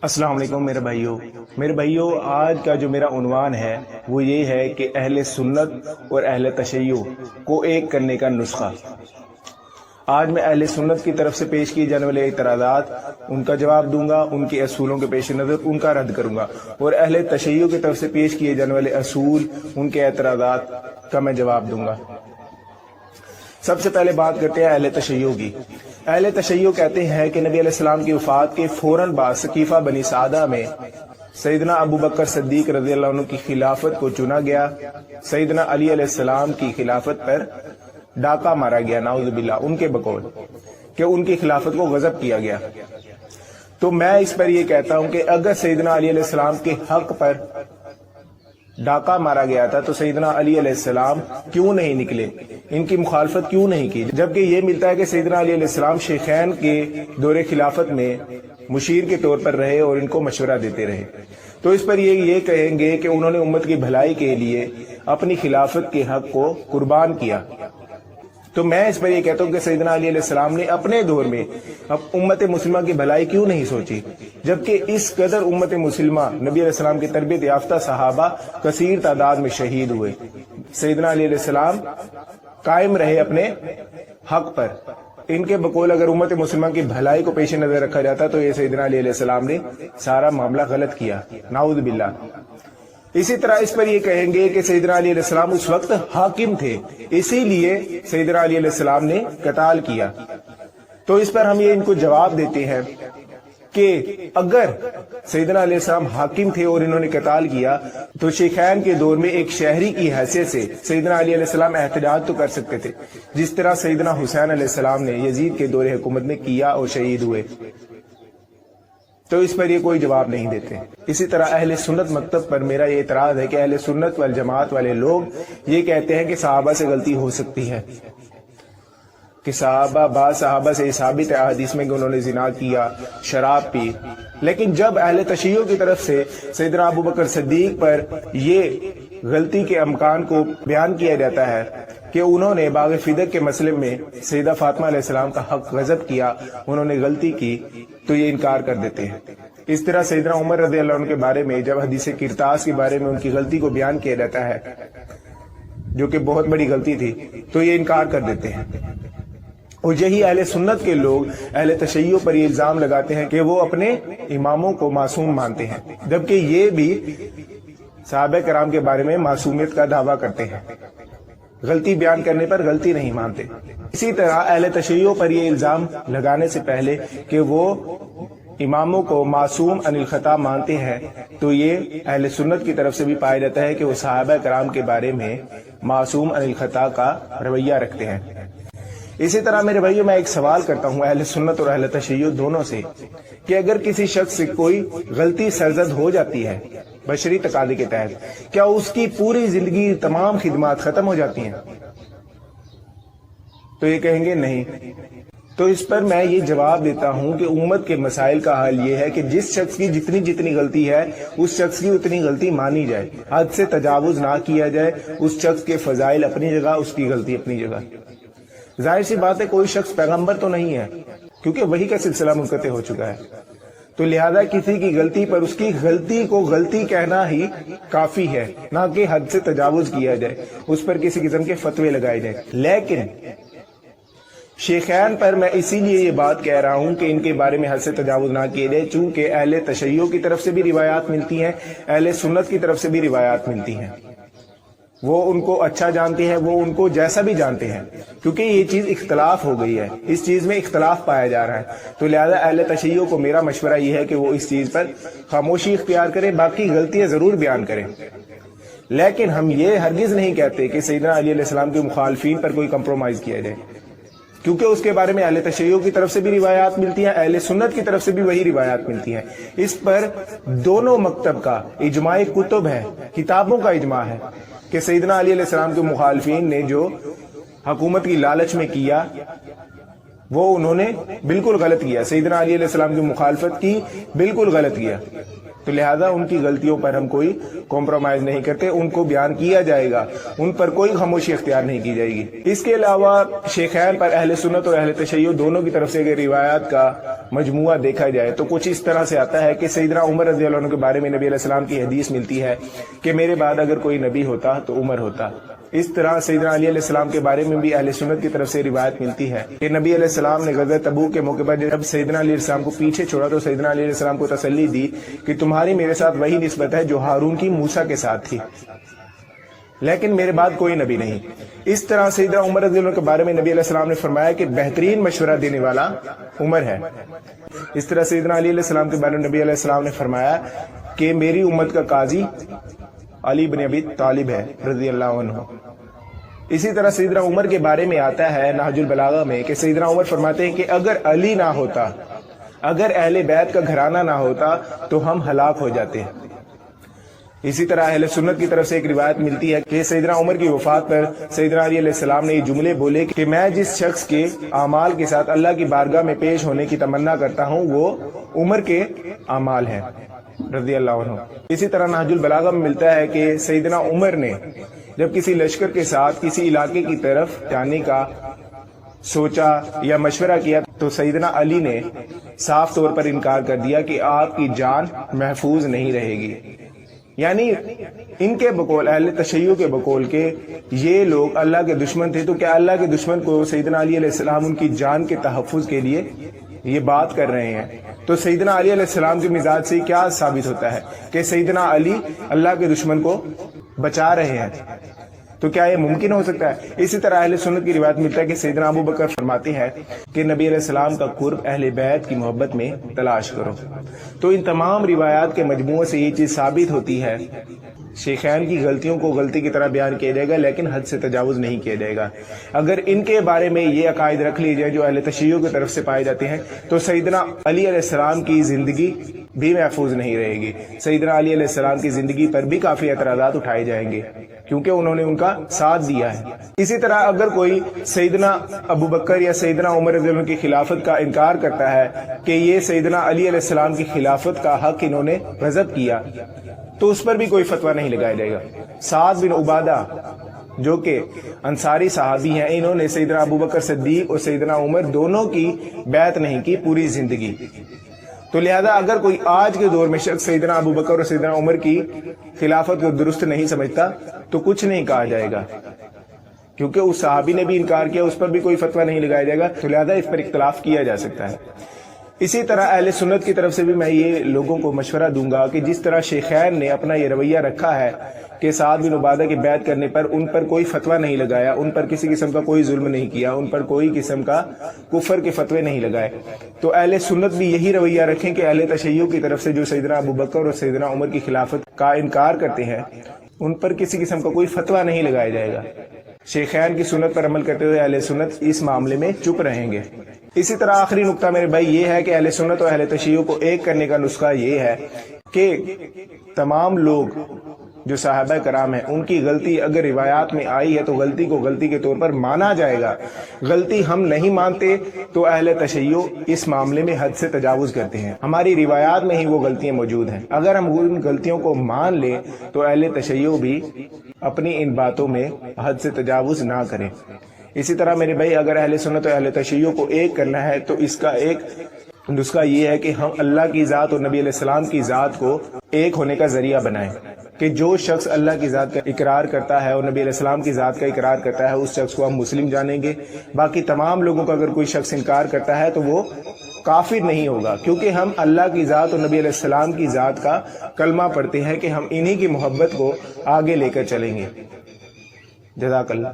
السلام علیکم میرے بھائیوں، آج کا جو میرا عنوان ہے وہ یہ ہے کہ اہل سنت اور اہل تشیع کو ایک کرنے کا نسخہ۔ آج میں اہل سنت کی طرف سے پیش کیے جانے والے اعتراضات ان کا جواب دوں گا، ان کے اصولوں کے پیش نظر ان کا رد کروں گا، اور اہل تشیع کی طرف سے پیش کیے جانے والے اصول، ان کے اعتراضات کا میں جواب دوں گا۔ سب سے پہلے بات کرتے ہیں اہل تشیع کی۔ اہل تشیع کہتے ہیں کہ نبی علیہ السلام کی وفات کے فوراً بعد ثقیفہ بنی سعدہ میں سیدنا ابو بکر صدیق رضی اللہ عنہ کی خلافت کو چنا گیا۔ سیدنا علی علیہ السلام کی خلافت پر ڈاکہ مارا گیا، نعوذ باللہ، ان کے بقول کہ ان کی خلافت کو غصب کیا گیا۔ تو میں اس پر یہ کہتا ہوں کہ اگر سیدنا علی علیہ السلام کے حق پر ڈاکہ مارا گیا تھا تو سیدنا علی علیہ السلام کیوں نہیں نکلے، ان کی مخالفت کیوں نہیں کی، جبکہ یہ ملتا ہے کہ سیدنا علی علیہ السلام شیخین کے دور خلافت میں مشیر کے طور پر رہے اور ان کو مشورہ دیتے رہے۔ تو اس پر یہ کہیں گے کہ انہوں نے امت کی بھلائی کے لیے اپنی خلافت کے حق کو قربان کیا۔ تو میں اس پر یہ کہتا ہوں کہ سیدنا علی علیہ السلام نے اپنے دور میں امت مسلمہ کی بھلائی کیوں نہیں سوچی، جبکہ اس قدر امت مسلمہ نبی علیہ السلام کی تربیت یافتہ صحابہ کثیر تعداد میں شہید ہوئے۔ سیدنا علی علیہ السلام قائم رہے اپنے حق پر۔ ان کے بقول اگر امت مسلمہ کی بھلائی کو پیش نظر رکھا جاتا تو یہ سیدنا علی علیہ السلام نے سارا معاملہ غلط کیا، نعوذ باللہ۔ اسی طرح اس پر یہ کہیں گے کہ سیدنا علی علیہ السلام اس وقت حاکم تھے، اسی لیے سیدنا علی علیہ السلام نے قتال کیا۔ تو اس پر ہم یہ ان کو جواب دیتے ہیں کہ اگر سیدنا علیہ السلام حاکم تھے اور انہوں نے قتال کیا تو شیخین کے دور میں ایک شہری کی حیثیت سے سیدنا علی علیہ السلام احتجاج تو کر سکتے تھے، جس طرح سیدنا حسین علیہ السلام نے یزید کے دور حکومت میں کیا اور شہید ہوئے۔ تو اس پر یہ کوئی جواب نہیں دیتے۔ اسی طرح اہل سنت مکتب پر میرا یہ اعتراض ہے کہ اہل سنت والجماعت والے لوگ یہ کہتے ہیں کہ صحابہ سے غلطی ہو سکتی ہے، کہ بعض صحابہ سے ثابت ہے احادیث میں کہ انہوں نے زنا کیا، شراب پی، لیکن جب اہل تشیع کی طرف سے سیدنا ابو بکر صدیق پر یہ غلطی کے امکان کو بیان کیا جاتا ہے کہ انہوں نے باغ فدق کے مسئلے میں سیدہ فاطمہ علیہ السلام کا حق غصب کیا، انہوں نے غلطی کی، تو یہ انکار کر دیتے ہیں۔ اس طرح سیدنا عمر رضی اللہ عنہ کے بارے میں جب حدیث کرتاس کے بارے میں ان کی غلطی کو بیان کیا جاتا ہے، جو کہ بہت بڑی غلطی تھی، تو یہ انکار کر دیتے ہیں۔ اور یہی اہل سنت کے لوگ اہل تشیع پر یہ الزام لگاتے ہیں کہ وہ اپنے اماموں کو معصوم مانتے ہیں، جبکہ یہ بھی صحابہ کرام کے بارے میں معصومیت کا دعویٰ کرتے ہیں، غلطی بیان کرنے پر غلطی نہیں مانتے۔ اسی طرح اہل تشیع پر یہ الزام لگانے سے پہلے کہ وہ اماموں کو معصوم عن الخطا مانتے ہیں، تو یہ اہل سنت کی طرف سے بھی پایا جاتا ہے کہ وہ صحابہ کرام کے بارے میں معصوم عن الخطا کا رویہ رکھتے ہیں۔ اسی طرح میرے بھائیوں، میں ایک سوال کرتا ہوں اہل سنت اور اہل تشیع دونوں سے کہ اگر کسی شخص سے کوئی غلطی سرزد ہو جاتی ہے بشری تقاضے کے تحت، کیا اس کی پوری زندگی تمام خدمات ختم ہو جاتی ہیں؟ تو یہ کہیں گے نہیں۔ تو اس پر میں یہ جواب دیتا ہوں کہ امت کے مسائل کا حل یہ ہے کہ جس شخص کی جتنی غلطی ہے اس شخص کی اتنی غلطی مانی جائے، حد سے تجاوز نہ کیا جائے، اس شخص کے فضائل اپنی جگہ، اس کی غلطی اپنی جگہ۔ ظاہر سی بات ہے کوئی شخص پیغمبر تو نہیں ہے، کیونکہ وحی کا سلسلہ منقطع ہو چکا ہے، تو لہذا کسی کی غلطی پر اس کی غلطی کو غلطی کہنا ہی کافی ہے، نہ کہ حد سے تجاوز کیا جائے، اس پر کسی قسم کے فتوے لگائے جائیں۔ لیکن شیخین پر میں اسی لیے یہ بات کہہ رہا ہوں کہ ان کے بارے میں حد سے تجاوز نہ کیے جائے، چونکہ اہل تشیع کی طرف سے بھی روایات ملتی ہیں، اہل سنت کی طرف سے بھی روایات ملتی ہیں، وہ ان کو اچھا جانتے ہیں، وہ ان کو جیسا بھی جانتے ہیں، کیونکہ یہ چیز اختلاف ہو گئی ہے، اس چیز میں اختلاف پایا جا رہا ہے۔ تو لہذا اہل تشیع کو میرا مشورہ یہ ہے کہ وہ اس چیز پر خاموشی اختیار کریں، باقی غلطیاں ضرور بیان کریں، لیکن ہم یہ ہرگز نہیں کہتے کہ سیدنا علی علیہ السلام کے مخالفین پر کوئی کمپرومائز کیا جائے، کیونکہ اس کے بارے میں اہل تشیع کی طرف سے بھی روایات ملتی ہیں، اہل سنت کی طرف سے بھی وہی روایات ملتی ہیں۔ اس پر دونوں مکتب کا اجماع کتب ہے، کتابوں کا اجماع ہے کہ سیدنا علی علیہ السلام کے مخالفین نے جو حکومت کی لالچ میں کیا وہ انہوں نے بالکل غلط کیا، سیدنا علی علیہ السلام کی مخالفت کی، بالکل غلط کیا۔ تو تو لہذا ان کی غلطیوں پر ہم کوئی کمپرومائز نہیں کرتے، ان کو بیان کیا جائے گا، ان پر کوئی خاموشی اختیار نہیں کی جائے گی۔ اس کے علاوہ شیخین پر اہل سنت اور اہل تشیع دونوں کی طرف سے اگر روایات کا مجموعہ دیکھا جائے تو کچھ اس طرح سے آتا ہے کہ سیدنا عمر رضی اللہ عنہ کے بارے میں نبی علیہ السلام کی حدیث ملتی ہے کہ میرے بعد اگر کوئی نبی ہوتا تو عمر ہوتا۔ اس طرح سیدنا علی علیہ السلام کے بارے میں بھی اہل سنت کی طرف سے روایت ملتی ہے کہ نبی علیہ السلام نے غزوہ تبوک کے موقع پر جب سیدنا علی علیہ السلام کو پیچھے چھوڑا تو سیدنا علی علیہ السلام کو تسلی دی کہ تمہاری میرے ساتھ وہی نسبت ہے جو ہارون کی موسیٰ کے ساتھ تھی، لیکن میرے بعد کوئی نبی نہیں۔ اس طرح سیدنا عمر رضی اللہ عنہ کے بارے میں نبی علیہ السلام نے فرمایا کہ بہترین مشورہ دینے والا عمر ہے۔ اس طرح سیدنا علی علیہ السلام کے بارے میں نبی علیہ السلام نے فرمایا کہ میری امت کا قاضی علی بن ابی طالب ہے رضی اللہ عنہ۔ اسی طرح سیدنا عمر کے بارے میں آتا ہے نہج البلاغہ میں کہ سیدنا عمر فرماتے ہیں کہ اگر علی نہ ہوتا، اگر اہل بیت کا گھرانہ نہ ہوتا تو ہم ہلاک ہو جاتے۔ اسی طرح اہل سنت کی طرف سے ایک روایت ملتی ہے کہ سیدنا عمر کی وفات پر سیدنا علی علیہ السلام نے یہ جملے بولے کہ میں جس شخص کے اعمال کے ساتھ اللہ کی بارگاہ میں پیش ہونے کی تمنا کرتا ہوں وہ عمر کے اعمال ہیں رضی اللہ عنہ۔ اسی طرح نہج البلاغہ میں ملتا ہے کہ سیدنا عمر نے جب کسی لشکر کے ساتھ کسی علاقے کی طرف جانے کا سوچا یا مشورہ کیا تو سیدنا علی نے صاف طور پر انکار کر دیا کہ آپ کی جان محفوظ نہیں رہے گی۔ یعنی ان کے بقول، اہل تشیع کے بقول کہ یہ لوگ اللہ کے دشمن تھے، تو کیا اللہ کے دشمن کو سیدنا علی علیہ السلام ان کی جان کے تحفظ کے لیے یہ بات کر رہے ہیں؟ تو سیدنا علی علیہ السلام کے مزاج سے کیا ثابت ہوتا ہے کہ سیدنا علی اللہ کے دشمن کو بچا رہے ہیں؟ تو کیا یہ ممکن ہو سکتا ہے؟ اسی طرح اہل سنت کی روایت ملتا ہے کہ سیدنا ابو بکر فرماتے ہیں کہ نبی علیہ السلام کا قرب اہل بیت کی محبت میں تلاش کرو۔ تو ان تمام روایات کے مجموعے سے یہ چیز ثابت ہوتی ہے، شیخین کی غلطیوں کو غلطی کی طرح بیان کیا جائے گا لیکن حد سے تجاوز نہیں کیا جائے گا۔ اگر ان کے بارے میں یہ عقائد رکھ لیے جائیں جو اہل تشیع کی طرف سے پائے جاتے ہیں تو سیدنا علی علیہ السلام کی زندگی بھی محفوظ نہیں رہے گی، سیدنا علی علیہ السلام کی زندگی پر بھی کافی اعتراضات اٹھائے جائیں گے کیونکہ انہوں نے ان کا ساتھ دیا ہے۔ اسی طرح اگر کوئی سیدنا ابو بکر یا سیدنا عمر رضی اللہ عنہ کی خلافت کا انکار کرتا ہے کہ یہ سیدنا علی علیہ السلام کی خلافت کا حق انہوں نے غصب کیا تو اس پر بھی کوئی فتویٰ نہیں لگایا جائے گا۔ سعد بن عبادہ جو کہ انصاری صحابی ہیں، انہوں نے سیدنا ابو بکر صدیق اور سیدنا عمر دونوں کی بیعت نہیں کی پوری زندگی۔ تو لہذا اگر کوئی آج کے دور میں شخص سیدنا ابو بکر اور سیدنا عمر کی خلافت کو درست نہیں سمجھتا تو کچھ نہیں کہا جائے گا، کیونکہ اس صحابی نے بھی انکار کیا، اس پر بھی کوئی فتویٰ نہیں لگایا جائے گا، تو لہذا اس پر اختلاف کیا جا سکتا ہے۔ اسی طرح اہل سنت کی طرف سے بھی میں یہ لوگوں کو مشورہ دوں گا کہ جس طرح شیخین نے اپنا یہ رویہ رکھا ہے کہ سعد بن عبادہ کے بیعت کرنے پر ان پر کوئی فتویٰ نہیں لگایا، ان پر کسی قسم کا کوئی ظلم نہیں کیا، ان پر کوئی قسم کا کفر کے فتوے نہیں لگائے، تو اہل سنت بھی یہی رویہ رکھیں کہ اہل تشیع کی طرف سے جو سیدنا ابو بکر اور سیدنا عمر کی خلافت کا انکار کرتے ہیں ان پر کسی قسم کا کوئی فتویٰ نہیں لگایا جائے گا۔ شیخین کی سنت پر عمل کرتے ہوئے اہل سنت اس معاملے میں چپ رہیں گے۔ اسی طرح آخری نقطہ میرے بھائی یہ ہے کہ اہل سنت اور اہل تشیع کو ایک کرنے کا نسخہ یہ ہے کہ تمام لوگ جو صحابہ کرام ہیں ان کی غلطی اگر روایات میں آئی ہے تو غلطی کو غلطی کے طور پر مانا جائے گا، غلطی ہم نہیں مانتے تو اہل تشیع اس معاملے میں حد سے تجاوز کرتے ہیں، ہماری روایات میں ہی وہ غلطیاں موجود ہیں، اگر ہم ان غلطیوں کو مان لیں تو اہل تشیع بھی اپنی ان باتوں میں حد سے تجاوز نہ کریں۔ اسی طرح میرے بھائی اگر اہل سنت اور اہل تشیع کو ایک کرنا ہے تو اس کا ایک نسخہ یہ ہے کہ ہم اللہ کی ذات اور نبی علیہ السلام کی ذات کو ایک ہونے کا ذریعہ بنائیں، کہ جو شخص اللہ کی ذات کا اقرار کرتا ہے اور نبی علیہ السلام کی ذات کا اقرار کرتا ہے اس شخص کو ہم مسلم جانیں گے، باقی تمام لوگوں کا اگر کوئی شخص انکار کرتا ہے تو وہ کافر نہیں ہوگا، کیونکہ ہم اللہ کی ذات اور نبی علیہ السلام کی ذات کا کلمہ پڑھتے ہیں کہ ہم انہی کی محبت کو آگے لے کر چلیں گے۔ جزاک اللہ۔